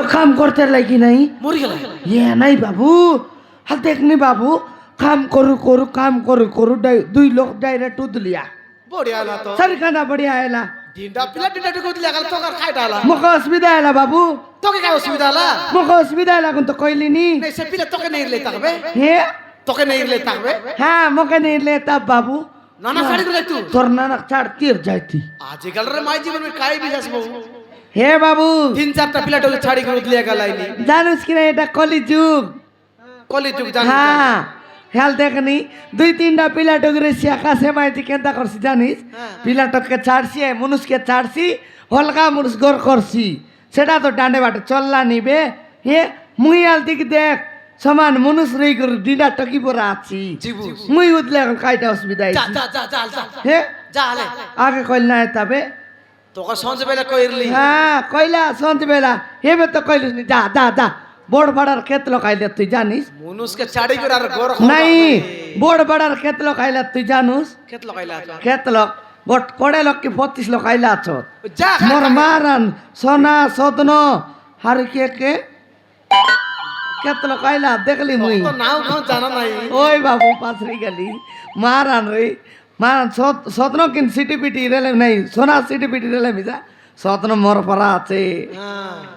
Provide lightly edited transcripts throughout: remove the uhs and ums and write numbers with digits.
काम करते लगी नहीं মরি গেল ये नहीं बाबू हाँ देखनी बाबू काम करू करू काम करू करू दुई लोग डायरेक्ट उद लिया বড়িয়া না তো सर खाना बढ़िया आयला ডিন্ডা পিলা ডিন্ডা কইতে লাগাল তো আর খাই ডালা मुख असुविधा आयला बाबू তোকে কি অসুবিধা হলা मुख असुविधा आयला तो कोई नहीं নেই সে পিলা তোকে নেই লে থাকবে हे তোকে নেই লে থাকবে हाँ मुखे नहीं लेता बाबू নানা শাড়ি করে তুই तोर नाना चार तीर जाती আজকাল রে মাই জীবন में কাই বিজাস বউ हे बाबू তিন চারটা পিলা তোকে ছাড়ি করে উঠলিয়া গেলাইনি जानूस कि नहीं এটা কলি যুগ কলি যুগ জানি হ্যাঁ হেল দেখনি দুই তিনটা পিলাটকে আকাশে মাইতি কেনতা করছি জানিস পিলাটকে ছাড়ছি মনুষকে ছাড়ছি হলকা মনুষ গড় করছি সেটা তো ডান্ডে বাটে চল্লা নিবে হে মুই আলতিকে দেখ সমান মনুষ রই করে ডিডা টকি পরে আছি জিবু মুই উঠলে এখন কাইটা অসুবিধা যা হয়েছে যা যা যা যা হে যা আলে আগে কইল না তবে তোকে সঞ্জে বেলা কইরলি হ্যাঁ কইলা সন্ধ্যে বেলা হেবে তো কইলিস নি যা যা যা বড় বড়ার ক্ষেত লকাইলে তুই জানিস মনুষকে ছাড়ি করে আর গর নাই বড় বড়ার ক্ষেত লকাইলে তুই জানুস খেত লগাইলা ক্ষেত লোক বট কড়ে লোক কি 25 লোক আইলা আছ যা মোর মারান সোনা সদন হারি কে ক্ষেত লোক আইলা দেখলি মুই তো নাও খাও জানা নাই ওই বাবু পাছরি গেলি মারান রে মারান সদন কিন সিটি পিটি রেলে নাই সোনা সিটি পিটি রেলে মিজা সদন মোর পরা আছে হ্যাঁ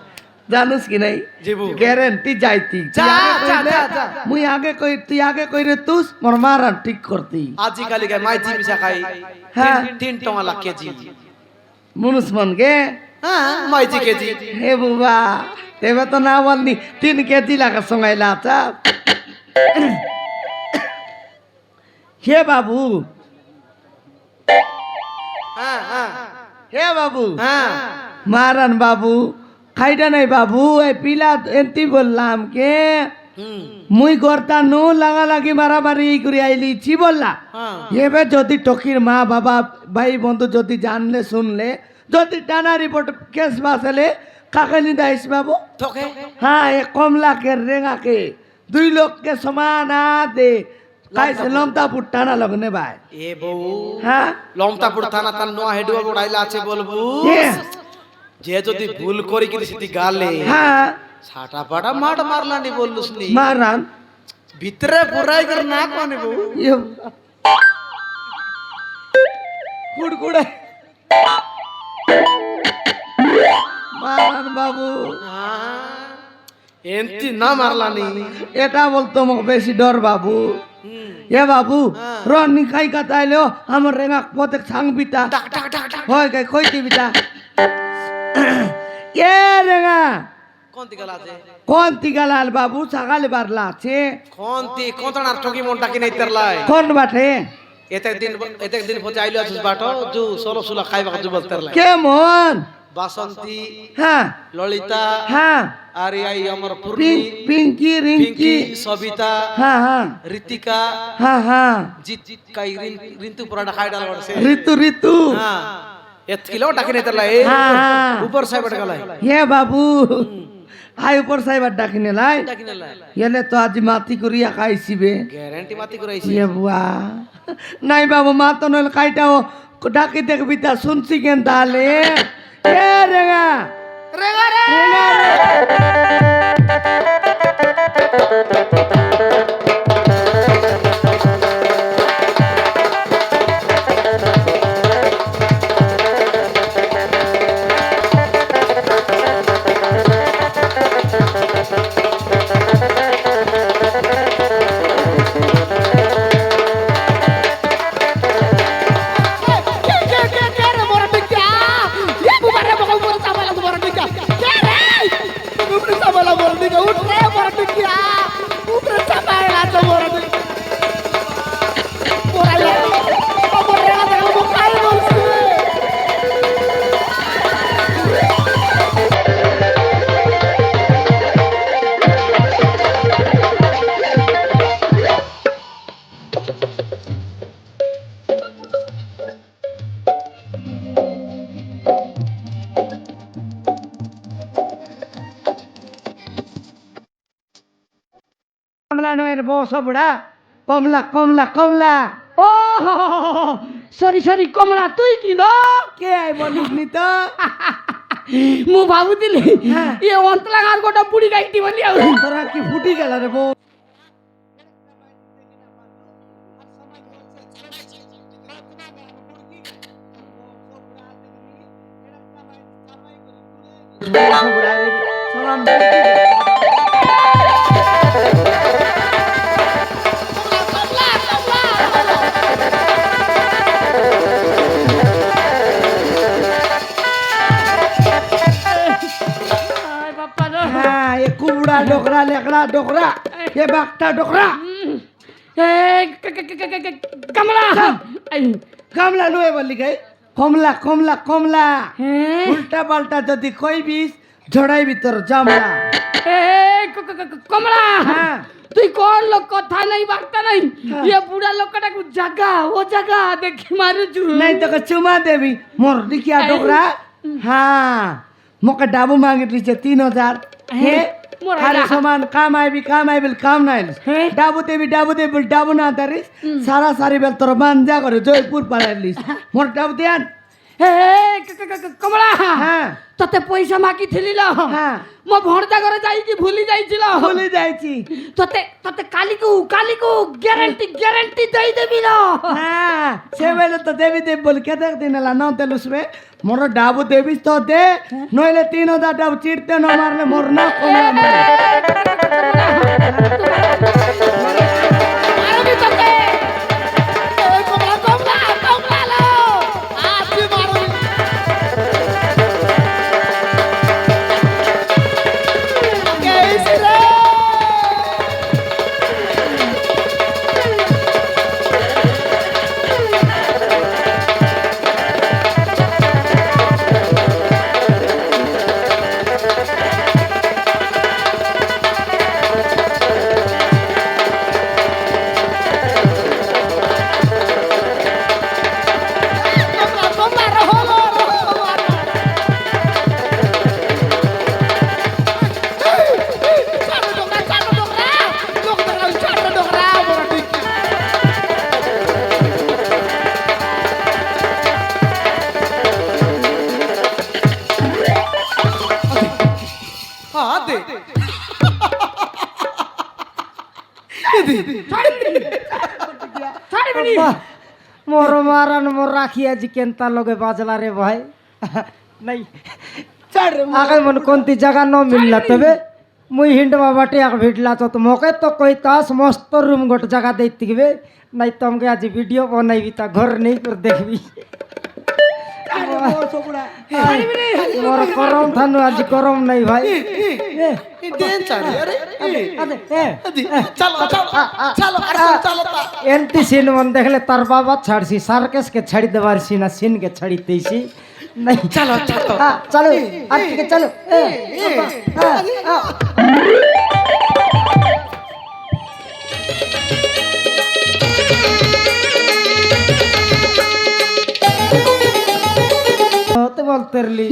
জানুস কি নাই জিবু গ্যারেন্টি যাইতি যা যা যা যা মুই আগে কই তুই আগে কই রে তুস মোর মারান ঠিক করতি আজি কালি গায় মাই জিবি খাই হ্যাঁ। 3 টাকা লাখ কেজি মনুষ মন গে হ্যাঁ মাই জি কেজি হে বুবা তেবে তো না বলনি 3 কেজি লাগা সঙ্গাইলা আচ্ছা হে বাবু হ্যাঁ হ্যাঁ হে বাবু হ্যাঁ মারান বাবু খাইটা নাই বাবু এই পিলা এন্তি বললাম কে মুই গর্তা নো লাগা লাগি মারামারি এই করে আইলি ছি বললা হ্যাঁ এবে যদি টকির মা বাবা ভাই বন্ধু যদি জানলে শুনলে যদি টানা রিপোর্ট কেস বাসলে কাকে নি দাইস বাবু তোকে হ্যাঁ এ কমলা কে রেঙা কে দুই লোককে সমান দে কাইছে লমতাপুর টানা লগনে ভাই এ বউ হ্যাঁ লমতাপুর থানা তার নোয়া হেডুয়া বড়াইলা আছে বলবু যে যদি ভুল করি কিন্তু সেটি গালে হ্যাঁ ছাটা পাটা মাঠ মারলানি বললুস নি মারান ভিতরে পুরাই করে না কোনে বউ কুড়কুড়ে মারান বাবু এমতি না মারলানি এটা বলতো মোক বেশি ডর বাবু এ বাবু রনি খাই কাটাইলো আমার রেঙা পথে সাংবিতা ডাক ডাক ডাক ডাক হয় গাই কই দিবিতা এ রেঙা কোনটি গলা আছে কোন তিগালাল বাবু সকালে বারলা আছে কোনটি কোনটার ঠকি মনটা কি নাই তেরলাই কোন বাটে এতে দিন পচে আইলো আছিস বাটো জু সলো সুলা খাইবা জু বল তেরলাই কেমন বাসন্তী হ্যাঁ ললিতা হ্যাঁ আর এই আমার পূর্ণি পিঙ্কি রিঙ্কি পিঙ্কি সবিতা হ্যাঁ হ্যাঁ ঋতিকা হ্যাঁ হ্যাঁ জিত কাই রিন্তু পুরাটা খাই ডাল করছে ঋতু ঋতু হ্যাঁ এত কিলো ডাকি নাই তেরলাই এই হ্যাঁ। উপর সাইড গলাই হে বাবু আই উপর সাইবার ডাকিনে লাই ডাকি নাই এলে তো আজ মাতি করিয়া খাইছিবে গ্যারান্টি মাতি করাইছি ইয়ে বুয়া নাই বাবু মা তো নইলে কাইটাও ডাকি দেখবি তা শুনছি কেন তাহলে এ রেঙা রেগা রে রেঙা রে। কমলা নয়ের বস বুড়া কমলা কমলা কমলা ও সরি সরি কমলা তুই কি কে আই বলিস নি তো ମୁଁ ଭାବୁଥିଲି ଇଏ ଅନ୍ତଲା ଗାଁ ଗୋଟା ବୁଢୀ ଗାଇଟି ବୋଲି ଆଉ তোরা কি ফুটি গেল রে বউ আয় বাপ্পা রে হ্যাঁ এ কুবড়া ডোকরা লেকড়া ডোকরা এ বাঘটা ডোকরা এ কমলা কামলা লুয়ে বললি গাই কমলা কমলা কমলা হ্যাঁ উল্টা পাল্টা যদি কইবিস ঝড়াইবি তোর জামলা এ কমলা হ্যাঁ তুই কোন লোক কথা নাই বার্তা নাই ইয়ে বুড়া লোকটাকে জাগা ও জাগা দেখি মারুছু নাই তোকে চুমা দেবি মোর দিকিয়া ডোকরা হ্যাঁ মোকে ডাবু মাঙ্গি দিছে 3000 হে মোর আরে আইলা। সমান কাম আইবিল কাম নাই হ্যাঁ। ডাবু দেবি বল ডাবু না দারিস সারা সারি বেল তোর বানজা করে জয়পুর পালাইলিস মোর ডাবু দেন এ কমলা হ্যাঁ তোতে পয়সা মাকি থিলিল হ্যাঁ মো ভণতা ঘরে যাইকি ভুলি যাইছিল ভুলে যাইছি তোতে তোতে কালিকু গ্যারান্টি দেই দেবিল হ্যাঁ সে বেলে তো দেবি দেব বল কেতে দিন এলা ন তেলুসবে মোর ডাবু দেবিস তো দে নইলে 3000 ডাবু চিড়তে ন মারলে মোর না কমলা মারে মারবি তোতে এই কমলা লো আজকে মারবি হ্যাঁ দে মোর মারান মোর রাখি আজি কেনতা লগে বাজলা রে ভাই নাই আগে মন কোনতি জায়গা ন মিললা তবে মুই হিন্ডবা বাটে এক ভিডলা তো মোকে তো কই তাস মস্ত রুম গোট জায়গা দেইতে গবে নাই তমকে আজি ভিডিও বনাইবি তা ঘর নেই করে দেখবি মোর গরম থানু আজি গরম নাই ভাই দেন চারি আরে আদে চলো চলো চলো আরে চলো এনতি সিন মন দেখলে তার বাবা ছাড়ছি সার্কেস কে ছাড়ি দেবার সিন না সিন কে ছাড়ি দেইছি নাই চলো চলো চলো আর কি চলো তো বলতে রলি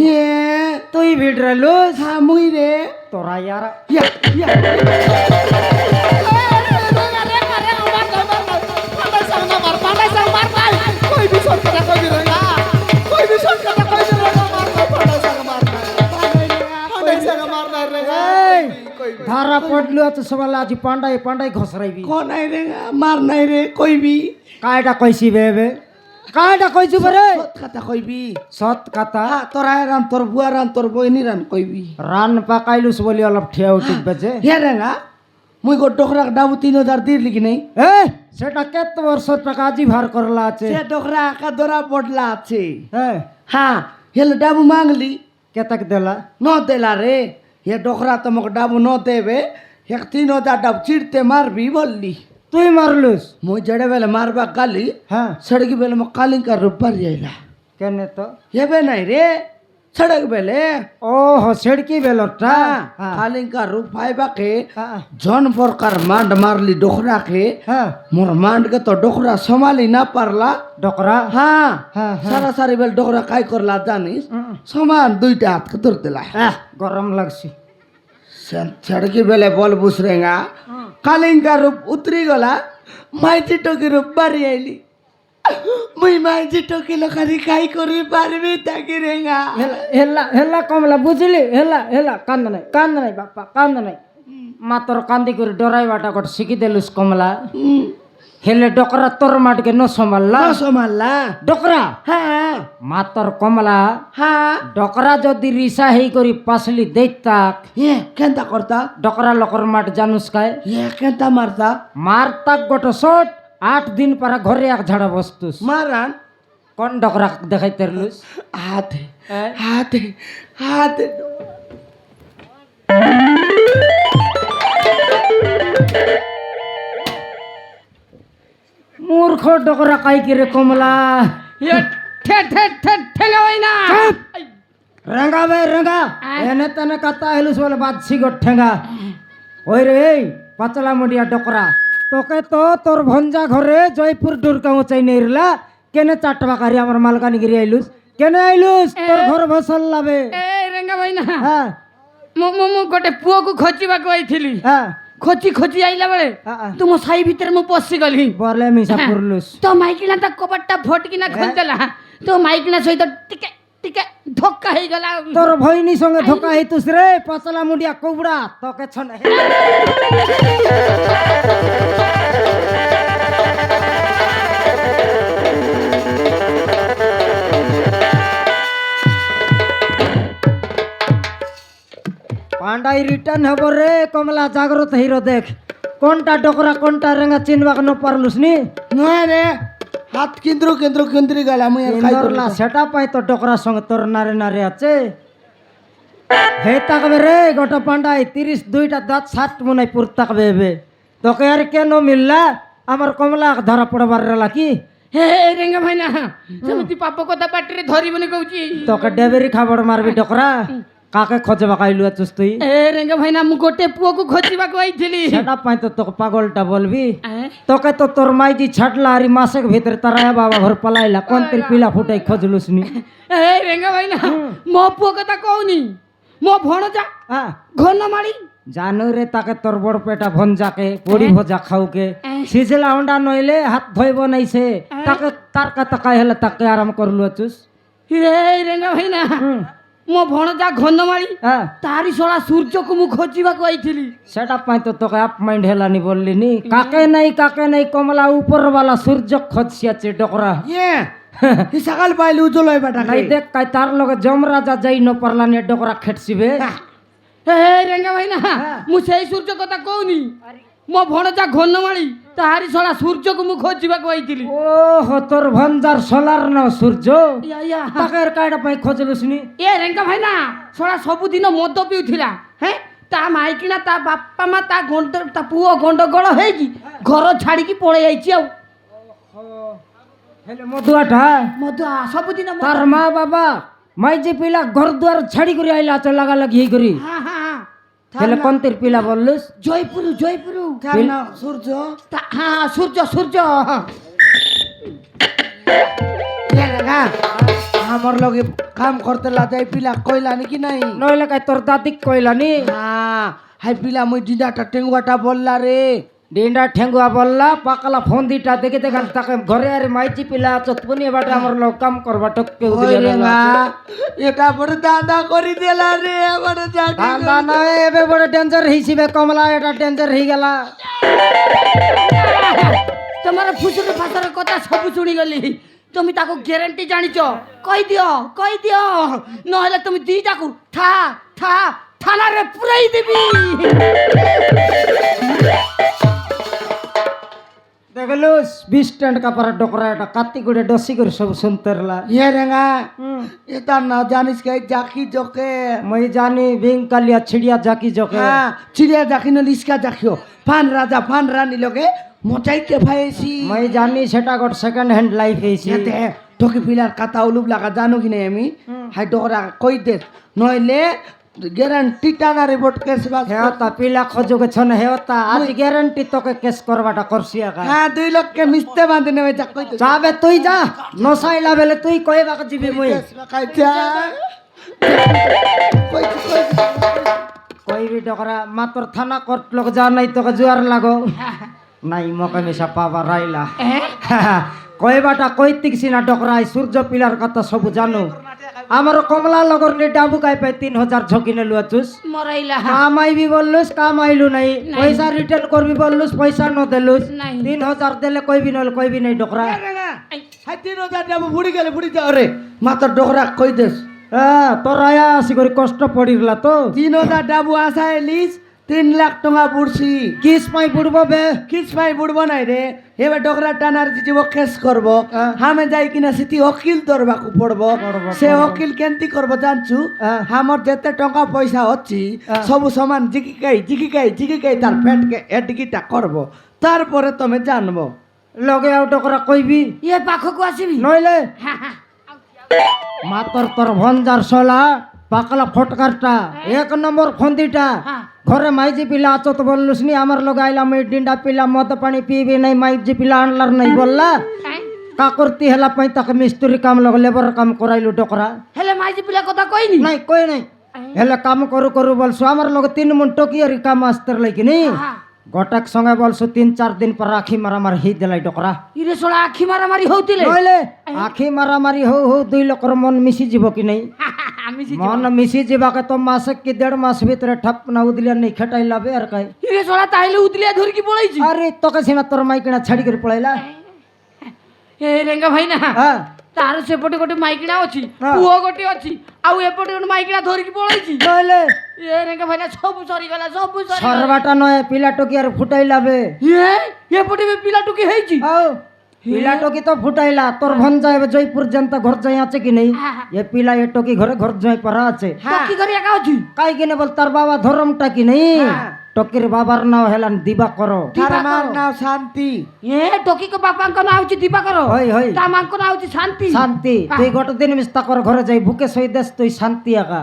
তুই ভিড় রলো হ্যাঁ মুই রে তোরা यार ইয়া ইয়া ধারা পড়লো তো সবাই আজি পান্ডাই পান্ডাই ঘসরাইবি কোন নাই রে মার নাই রে কইবি কায়টা কইছি বেবে কায়টা কইছি বরে সৎ কথা কইবি সৎ কথা হ্যাঁ তোরা রান তোর বুয়া রান তোর বইনি রান কইবি রান পাকাইলুস বলি অলপ ঠিয়া উঠিক বেজে হে রেঙ্গা মুই গো ডোকরা ডাবু 3000 দিলি কি নাই এ সেটা কত বর্ষ টাকা আজি ভার করলা আছে সে ডোকরা আকা দরা পড়লা আছে হ্যাঁ হ্যাঁ হেলে ডাবু মাংলি কেতক দেলা ন দেলা রে হে ডোকরা তোমাকে ডাবু ন দেবে এক 3000 ডাবু চিড়তে মারবি বললি তুই মারলুস মুই জড়ে বেলে মারবা গালি হ্যাঁ সড়কি বেলে মো কালিঙ্কা রূপার যাইলা কেনে তো হেবে নাই রে সড়ক বেলে ও হসেড়কি বেলটা হ্যাঁ কালিঙ্কা রূপ পাইবাকে হ্যাঁ জন প্রকার মান্ড মারলি ডোকরাকে হ্যাঁ মোর মান্ডকে তো ডোকরা সমালি না পারলা ডকরা হ্যাঁ হ্যাঁ, হ্যাঁ। সারা সারি বেল ডোকরা কাই করলা জানিস সমান দুইটা হাতকে ধর দিলা গরম লাগছে সড়কি বেলে বল বুসরেঙ্গা কালিঙ্কা রূপ উতরি গলা মাইতি টকি রূপ বাড়ি আইলি মুই মাইজি টকিলো খালি খাই করি পারবি তাকি রেঙ্গা হেলা হেলা কমলা বুঝলি হেলা হেলা কান্দ নাই বাপা কান্দ নাই মাতর কান্দি করে ডরাইবাটা কট শিখি দেলুস কমলা হেলে ডকরা তোর মাটকে ন সমাল্লা সমাল্লা ডকরা হ্যাঁ মাতর কমলা হ্যাঁ ডকরা যদি রিসা হেই করি পাসলি দেইতাক কেনতা করতা ডকরা লোকর মাঠ জানুস কায় কেনতা মারতা মারতাক গোটো শট 8 দিন পরে ঘরে এক ঝাড়া বসতুস মারান কোন ডকরা দেখাই তেরলুস হাতে হাতে হাতে মূর্খ ডকরা কাই কিরে কমলা ये ठेठ ठेठ ठेठ ठेला होई ना রেঙ্গা বে রেঙ্গা এনে তেনে কাতা হেলুস বলে বাদছি গো ঠেঙ্গা ওই রে এই পাতলা মুডিয়া ডকরা তোকে তো তোর ভঞ্জা ঘরে জয়পুর দুর্গাও চাই নেইরলা কেনে চাটবা কারি আমার মালকানগিরি আইলুস কেনে আইলুস তোর ঘর ভসল লাবে ए रेंगा भाई ना হ্যাঁ मु गोटे पुओ को खोजिबाको आइथिली হ্যাঁ खोजी खोजी आइला बेले तुम साई भीतर मु पसी गली বলে মিশা পুরলুস तो माइकिना त कपटटा फटकिना खोलदेला तो माइकिना सहित टिके टिके धक्का हे गला তোর ভইনি সঙ্গে ধোকা হইতুস রে পাতলা মুডিয়া কোবড়া তোকে ছনে পান্ডাই রিটার্ন হব রে কমলা জাগ্রত হিরো দেখ কোনটা ডকরা কোনটা রেঙ্গা চিনবাক ন পারলুস নি নয় রে হাত কেন্দ্রি গেল আমি আর খাই ইন্দরলা সেটা পাই তো ডকরার সঙ্গে তোর নারে নারে আছে হে তাকবে রে গোটা পান্ডাই 32টা দাঁত 60 মনে পুর তাকবে এবে তোকে আর কেন মিললা আমার কমলা ধরা পড়বার রেলা কি हे रेंगा भाई ना समिति पाप कथा पाटरे धरिबने कहउची তোকে ডেবেরি খাবড় মারবি ডকরা কাকে খোঁজবা কাইলু আছিস তুই ए रेंगा भाई ना मु गोटे पुओ को खोजिबाको आइथिली সেটা পাই তো তোকে পাগলটা বলবি তোকে তো তোর মাইজি ছাটলা আর মাসের ভিতরে তারা বাবা ঘর পলাইলা কোন তির পিলা ফুটাই খোঁজলুস নি ए रेंगा भाई ना मो पुओ कथा कहउनी मो भणजा হ্যাঁ ঘনমালি জানো রে তাকে তোর বড় পেটা ভঞ্জাকে পড়ি ভজা খাওকে সিজলা অন্ডা নইলে হাত ধইব নাইছে তাকে তার কথা কাই হলে তাকে আরাম করলু আছুস रे रेंगा भाई ना मो भणजा ঘনমালি হ্যাঁ तारी सोला सूर्य को मु खोजिबाको आइथिली সেটা পাই তো তোকে আপ মাইন্ড হেলানি বললি নি কাকে নাই কমলা উপরওয়ালা সূর্য খোঁজছিয়াছে ডকরা ইয়ে সকাল পাইলে উজ্জ্বল হয় বেটা নাই দেখ কাই তার লগে যমরাজা যাই ন পারলা নি ডকরা খেটছিবে ए रेंगा भाई ना मु सेई सूर्य कथा कहउनी मो भणजा ঘনমালি तारी सोला सूर्य को मु खोजिबाको आइथिली ও হো তোর ভঞ্জার সোলার ন সূর্য या या তাকে আর কাইটা পাই খোঁজলুস নি ए रेंगा भाई ना सोला सबुदिन मद पिउथिला हैं ता माइकिना ता बाप्पा मा ता गंड ता पुओ गंडगोल हेगी घर छाड़ी की पळे आइची आ হেলে মধুয়াটা मद सबुदिन তার মা বাবা মাইজি পিলা ঘর দুয়ার ছাড়ি করে আইলা তো লাগা লাগি হেই করি हां हां হেলে কোনতির পিলা বললুস জয়পুর জয়পুর তার না সূর্য হ্যাঁ সূর্য সূর্য আমার লগে কাম করতে লাজাই পিলা কইলা নাকি নাই নইলে কাই তোর দাদিক কইলানি হ্যাঁ হাই পিলা মুই ডিডাটা টেঙ্গুয়াটা বললা রে ডিন্ডা ঠেঙ্গুয়া বললা পাকলা ফন্দিটা দেখে দেখে তাকে ঘরে আর মাইজি পিলা চতপুনি বাটে আমার লোক কাম করবা টককে ওই উদিলে রে না এটা বড় দাদা করি দিলা রে আমার জানি দাদা না এবে বড় ডেঞ্জার হিসিবে কমলা এটা ডেঞ্জার হই গেলা তোমার ফুসুর ফাসুর কথা সব শুনি গলি তুমি তাকে গ্যারান্টি জানিছ কই দিও নহলে তুমি দিটাকু ঠা ঠা থানারে পুরাই দিবি দেখলুস 20 স্ট্যান্ড কাপড় ডকরা এটা কাতি করে ডসি করে সব শুনতেরলা ইয়ে রেঙ্গা এটা না জানিস কে জাকি জকে মই জানি বিং কালিয়া ছিড়িয়া জাকি জকে হ্যাঁ চিড়িয়া জাকি না লিস্কা জাকিও ফান রাজা ফান রানী লগে মোচাইতে ভাইছি মই জানি সেটা গট সেকেন্ড হ্যান্ড লাইফ হইছি এতে তোকে পিলার কাতা উলুপ লাগা জানো কি নাই আমি হাই ডকরা কই দে নইলে গ্যারান্টি টানা রিপোর্ট কেস বাস হেওতা পিলা খোঁজুকে ছন হেওতা আজ গ্যারান্টি তোকে কেস করবাটা করছি আকা হ্যাঁ 2 লক্ষকে মিশতে বাঁধে নেবে যা কই দে যাবে তুই যা নসাইলা বেলে তুই কইবা জিবি মই খাইছা কই কইবি ডকরা মাত্র থানা কোর্ট লোক যা নাই তোকে জুয়ার লাগো নাই মকে মিশা পাবা রাইলা কইবাটা কইতিক সিনা ডকরাই সূর্য পিলার কথা সব জানো আমার কমলা লগর নে ডাবু কাই পাই 3000 ঝকিনে লুয়াচুস মরাইলা কামাইবি বললুস কামাইলু নাই পয়সা রিটার্ন করবি বললুস পয়সা ন দেলুস নাই। 3000 দেলে কইবি নল কইবি নাই ডকরা হাই 3000 ডাবু বুড়ি গেলে বুড়ি যাও রে মাত্র ডোকরা কই দেস হ্যাঁ তোর আয়া আসি করে কষ্ট পড়িরলা তো 3000 ডাবু আসায় লিস 3 লাখ টাকা বুড়ছি কিস পাই বুড়বো বে কিস ভাই বুড়বো নাই রে এবার ডোকরা টানার জীব কেস করব হামে যাই কিনা সিটি অকিল দরবাকু পড়বো সে অকিল কেনতি করব জানছু আমার যেতে টাকা পয়সা হচ্ছি সবু সমান জিকিকাই তার পেটকে এডগিটা করব তারপরে তুমি জানবো লগে আউ ডকরা কইবি ইয়ে পাখকু আসিবি নইলে মাতর তোর ভঞ্জার সলা পাকলা ফটকারটা 1 নম্বর ফন্দিটা হ্যাঁ। ঘরে মাইজি পিলা আছো তো বললুস নি আমার লগে আইলাম এই ডিন্ডা পিলা মদ পানি পিবি নাই মাইজি পিলা আনলার নাই বললা কা করতি হেলা পাই তাকে মিস্ত্রি কাম লগে লেবার কাম করাইলু ডকরা হেলে মাইজি পিলা কথা কইনি নাই কই নাই হেলা কাম করু করু বলছো আমার লগে 3 মন টকিয়ারি কাম আস্তর লাগি নি হ্যাঁ। গটাক সঙ্গে বলছো 3-4 দিন পর আখি মারামারি হি দেলাই ডকরা ইরে সোলা আখি মারামারি হউতিলে নইলে আখি মারামারি হউ হউ 2 লোকর মন মিশি যাব কি নাই আমি মন মিশি যাবাকে তো মাসে কি 1.5 মাস ভিতরে ঠাপ না উদলিয়া নেই খেটাই লাবে আর কাই ইরে সোলা তাইলে উতলিয়া ধরি কি পড়াইছি আরে তোকে সিনা তোর মাইকিনা ছাড়ি করে পড়াইলা এ রেঙ্গা ভাই না হ্যাঁ তার সেপটে গোটে মাইকিনা ଅଛି হ্যাঁ। ପୁଅ ଗୋटे ଅଛି ଆଉ ଏପଟେ ଗୋଟେ ମାଇକିନା ଧରିକି ପଳେଇଛି নইলে ଏ ରେଙ୍ଗା ଭାଇନା ସବୁ ସରିଗଲା ସବୁ ସରିଗଲା সরবাটা নয় পিলা টকি আর ফুটাই লাবে ଏପଟେ ବି ପିଲା ଟୁକି ହେଇଛି আও পিলা টকি তো ফুটাইলা তোর ভঞ্জা এবে জয়পুর জনতা ঘর যাই আছে কি নেই এ পিলা এ টকি ঘরে ঘর যাই পারা আছে ଟକି କରି ଏକା ଅଛି কাই কিনে বল তার বাবা ধরমটা কি নেই টকির বাবার নাও হেলান দিবা করো তার মার নাও শান্তি ଏ ଟକିଙ୍କ ବାପାଙ୍କ ନାଁ ହଉଛି ଦିବାକର হই হই ତା ମାଙ୍କ ନାଁ ହଉଛି ଶାନ୍ତି শান্তি তুই গোটে দিন মিস তাকর ঘরে যাই বুকে সই দেস তুই শান্তি একা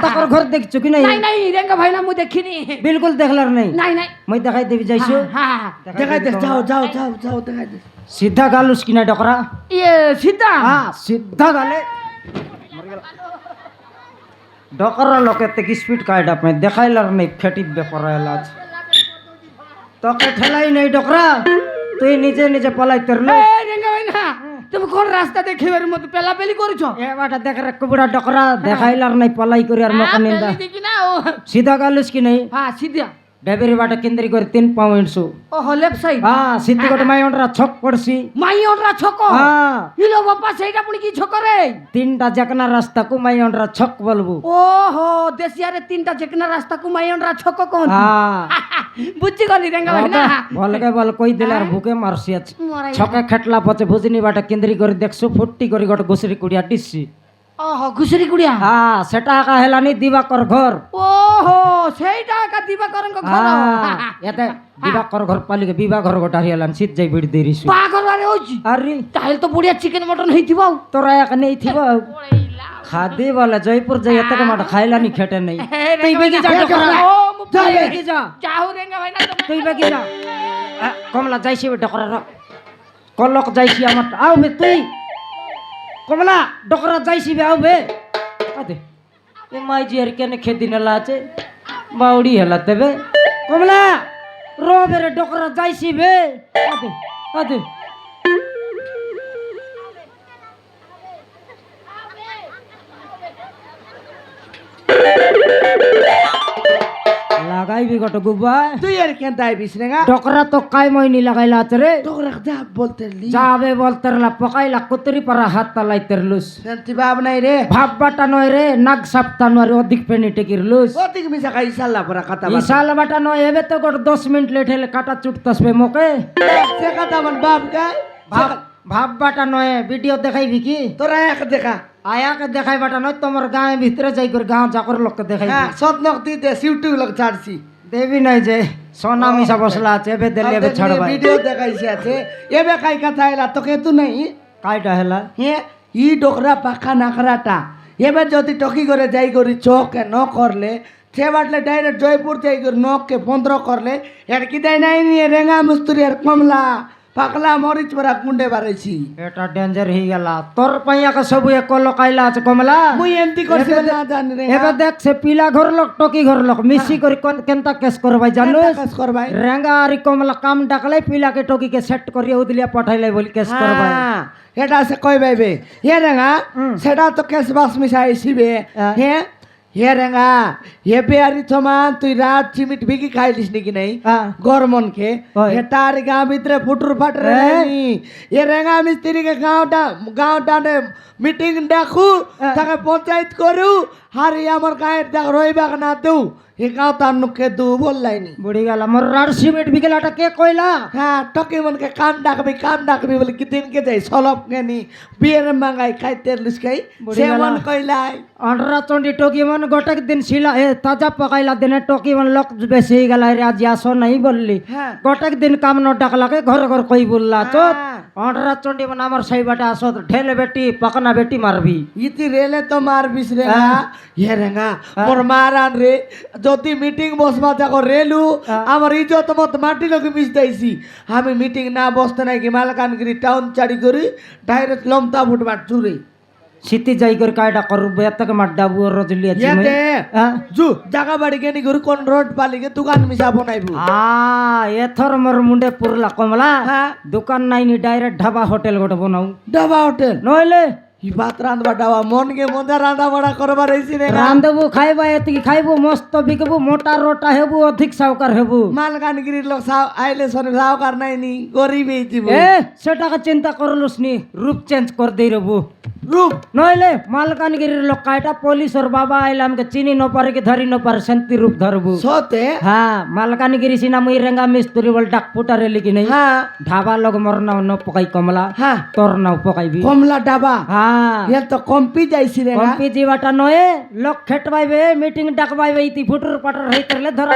তাকর ঘর দেখছু কি নাই ନାଇଁ ନାଇଁ ରେଙ୍ଗା ଭାଇନା ମୁଁ ଦେଖିନି বিলকুল দেখলার নাই ନାଇଁ ନାଇଁ মই দেখাই দেবি যাইছো দেখাই দে যাও দেখাই দে সিধা গালুস কিনা ডকরা ଇଏ ସୀତା হ্যাঁ সিধা গালে ডকরা লোকে তে কি স্পিড কাইড আপনি দেখাইলার নাই ফেটিত বেপরাইলা আছে তোকে ঠেলাই নাই ডকরা তুই নিজে নিজে পলাই তেরলো ଏ ରେଙ୍ଗା ଭାଇନା তুমি কোন রাস্তা দেখেবার মতো পেলাপেলি করছ এ বাটা দেখ রে কুবড়া ডকরা দেখাইলার নাই পলাই করি আর মকা নিন্দা দেখি না ও সিধা গালুস কি নাই হ্যাঁ সিধা ডেবেরি বাটা কেন্দ্রি করে 3 পয়েন্টসু ওহো লেফট সাইড হ্যাঁ সিদ্ধি গোটে মাইন্ডরা ছক পড়ছি মাইয়নরা ছক হ্যাঁ ইলো বাপা সেইটা পুনি কি ছক রে 3টা জাকনা রাস্তা কু মাইন্ডরা ছক বলবো ওহো দেশিয়ারে তিনটা যেকনা রাস্তা কু মাইয়নরা ছক কোন হ্যাঁ বুঝছি গলি রেঙ্গা ভাই না বলকে বল কই দিলে আর বুকে মারছি আছে মরাই ছকে খেটলা পচে ভুজিনি বাটা কেন্দ্রি করে দেখছো ফুটি করে গোটে গোসরি কুড়িয়া ডিসছি ওহো ঘুষরি কুড়িয়া হ্যাঁ সেটা একা হেলানি দিবাকর ঘর ওহো সেইটা একা দিবাকরଙ୍କ ঘর হ্যাঁ এতে দিবাকর ঘর পালিকে বিবাহ ঘর গোটা হেলান সিধ যাই বিড়ি দেরিছু পাগলরে হইছি আরে তাহলে তো বড়িয়া চিকেন মটন হইতিব তোরা এক নেই থিব খাদি বলে জয়পুর যাই এতকে মাঠ খাইলানি খেটে নেই তুই বেগি যা ডকরা তুই বেগি যা যাও রেঙ্গা ভাই না তুই বেগি যা কমলা যাইছি ডকরা র কলক যাইছি আমার আও বে তুই কমলা ডকরা যাইছি বে আও বে আদে এ মাই জি আর কেনে খেদি নেলা আছে বাউড়ি হেলা তেবে কমলা রো বেরে ডকরা যাইছি বে আদে আদে লাগাইবি গট গুবা তুই আর কেন আইবিস রেঙ্গা ডকরা তো কাই মইনি লাগাইলা আছে রে ডোকরা যা বলতে লি যাবে বলতেরলা পকাইলা কুতরি পারা হাত তালাই তেরলুস শান্তি ভাব নাই রে ভাববাটা নয় রে নাগ সাপ্তা নয় রে অধিক পেনি টেকিরলুস অতিক মিশা খাই সাল্লা পরা কথা ইসাল বাটা নয় এবে তো গোট 10 মিনিট লেট হেলে কাটা চুটতাস বে মোকে সে কথা আমার বাপ গায় ভাববাটা নয় ভিডিও দেখাইবি কি তোরা এক দেখা আয়াকে দেখাইবাটা নয় তোমার গাঁয়ে ভিতরে যাই করে গাঁ চাকর লোককে দেখাইবি হ্যাঁ সৎনক দিতে সিউটু লোক ছাড়ছি দেবি নাই যে সোনা মিশা বসলা আছে এবে দেলে এবে ছাড়বা ভিডিও দেখাইছে আছে এবে কাই কথা এলা তোকে তু নাই কাইটা হেলা হে ই ডোকরা পাখা নাকরাটা এবে যদি টকি করে যাই করি চোখে ন করলে সে বাটলে ডাইরেক্ট জয়পুর যাই করি নখকে 15 করলে এর কি দেয় নাই নিয়ে রেঙ্গা মুস্তুরি আর কমলা পাকলা মরিচ পরা গুন্ডে বাড়াইছি এটা ডেঞ্জার হয়ে গেল তোর পাইয়াকে সবু এক লকাইলা আছে কমলা মুই এমতি করছি বলে না জানি রে এবার দেখ সে পিলা ঘর লোক টকি ঘর লোক মিশি করে কেনতা কেস করবাই জানো কাজ করবাই রেঙ্গা আর কমলা কাম ডাকলে পিলাকে টকিকে সেট করিয়ে উদলিয়া পাঠাইলে বলি কেস করবাই হ্যাঁ, এটা আছে কই বাইবে হে রেঙ্গা সেটা তো কেস বাস মিশাই আইছিবে হে হে রেঙ্গা হে বেয়ারি সমান তুই রাত চিমিট ভিগি খাইলিস নাকি নাই গরমনকে হয়। হে তার গাঁ ভিতরে ফুটুর ফাটরে নেই এ রেঙ্গা মিস্ত্রিকে গাঁওটা মিটিং ডাকু তাকে পঞ্চায়েত করু হারি আমার গায়ের দেখ রইবাক না দেউ হে গাঁও তার নুকে দু বললাইনি বুড়ি গেল মোর রার সিমেন্ট বিকেলাটা কে কইলা হ্যাঁ টকি মনকে কাম ডাকবি বলে কি দিনকে যাই সলপ গেনি বিয়ের মাঙ্গাই খাইতে লুসকাই বুড়ি সে গেলা। মন কইলাই অন্ডরা চন্ডি টকি মন গোটাক দিন ছিলা এ তাজা পকাইলা দিনে টকি মন লোক বেশি হয়ে গেল রে আজ আসো নাই বললি হ্যাঁ। গোটাক দিন কাম ন ডাকলাকে ঘর ঘর কই বললা চোত হ্যাঁ। অন্ডরা চন্ডি মন আমার সাইবাটা আসো ঠেলে বেটি পাকনা বেটি মারবি ইতি রেলে তো মারবিস রেঙ্গা হে রেঙ্গা মোর মারান রে যদি মিটিং বসবা যাকো রেলু আমার ইজ্জত মত মাটি লোকে মিশতাইছি আমি মিটিং না বসতে নাকি মালকানগিরি টাউন চাড়ি করি ডাইরেক্ট লমতা ফুটবার চুরি সিটি যাই করে কায়ডা করব এতকে মার ডাবু রজলি আছে ইয়াতে জু জাগা বাড়ি গেনি গরু কোন রোড পালিগে দোকান মিশা বনাইবু এথর মোর মুন্ডে পুরলা কমলা হ্যাঁ। দোকান নাইনি ডাইরেক্ট ঢাবা হোটেল গোটে বনাও ডাবা হোটেল নইলে ই ভাত রান্ধবা ডাবা মনকে মজা রান্ধা বড়া করবার হইছি রে রান্ধবু খাইবা এতিকি খাইবু মস্ত বিকবু মোটা রোটা হেবু অধিক সাউকার হেবু মালকানগিরির লোক আইলে সরে সাউকার নাইনি গরিব এই জীব এ সেটাকে চিন্তা করলুস নি রূপ চেঞ্জ কর দেই রবু রূপ নইলে মালকানগিরির লোক কাইটা পুলিশর বাবা আইলে আমাকে চিনি ন পারে কি ধরি ন পারে শান্তি রূপ ধরবু সতে হ্যাঁ মালকানগিরি সিনা মুই রেঙ্গা মিস্ত্রি বল ডাক ফুটারে লিখি নাই হ্যাঁ ঢাবা লগ মর নাও ন পকাই কমলা হ্যাঁ তোর নাও পকাইবি কমলা ডাবা হ্যাঁ এ তো কম্পি যাইছি রে কম্পি জীবাটা নয়ে লোক খেটবাইবে মিটিং ডাকবাইবে ইতি ফুটুর পাটর হই করলে ধরা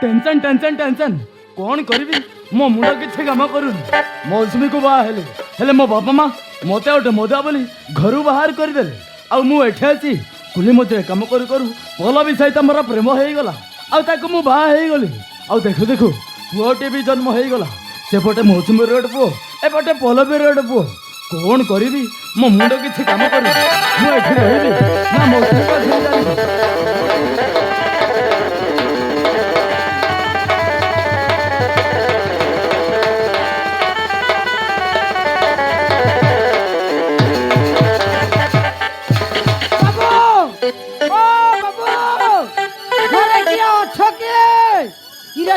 टेंशन टेंशन टेंशन कौन करिबी मो मुंडा किछे काम करूनी मौसमी को बाहा हेले मो बापा माँ मते उठे मजा बोली घरू बाहर करदेले आ मु एठे अछि कुली मते काम करू करू पला भी सहित मोर प्रेम हो गला आ ताको मु बाहा हे गली आ देखो देखो पुओटे भी जन्म हो गला सेपटे मौसमी रोड पुओ एपटे पलबी रोड पुओ कौन करिबी मो मुंडा किछे काम करू मु एठे रहिबी ना मौसमी को धरि जानी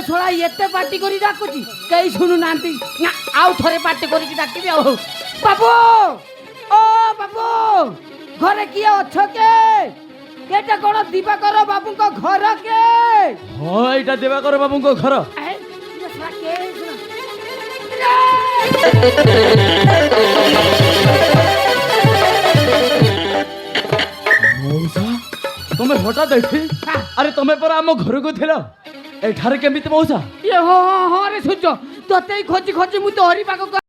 छोड़ा एते पार्टी करी डाकुची कई सुनु नांती ना आउ थरे पार्टी करी डाकिबी आउ बाबू ओ बाबू घरे किए अछ के एटा कोन दिवाकर बाबू को घर के हाँ एटा दिवाकर बाबू को घर ए ये छोड़ा के मौसा तुम्हें हठात एठी अरे तुम्हें पर आम घर को थिला एठारे केमिति मौसा ये हो रे सूर्य तोते खोजी खोजी मु तो हरि पाको